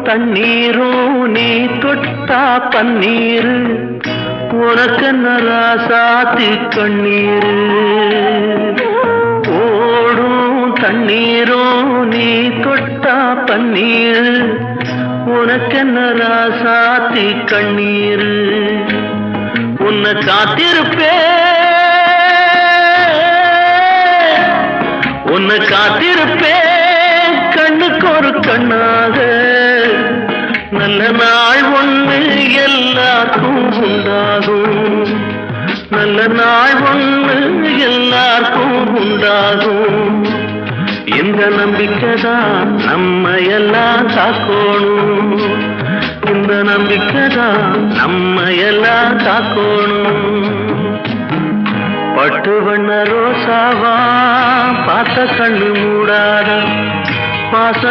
தண்ணீரும் நீ தொட்டா பன்னீரு உனக்கென்ன ராசாத்தி கண்ணீரு ஓடும் தண்ணீரும் நீ தொட்டா பன்னீரு உனக்கென்ன ராசாத்தி கண்ணீரு உன்னை காத்திருப்பேன் கண்ணுக்கு ஒரு கண்ணாக நல்ல நாள் ஒன்று எல்லாருக்கும் உண்டாகும் நல்ல நாள் ஒன்று எல்லாருக்கும் உண்டாகும் இந்த நம்பிக்கைதான் நம்ம எல்லாம் காக்கணும் இந்த நம்பிக்கைதான் நம்ம எல்லாம் காக்கணும் பட்டு வண்ண ரோசாவா பார்த்த கண்ணு மூடாத பாச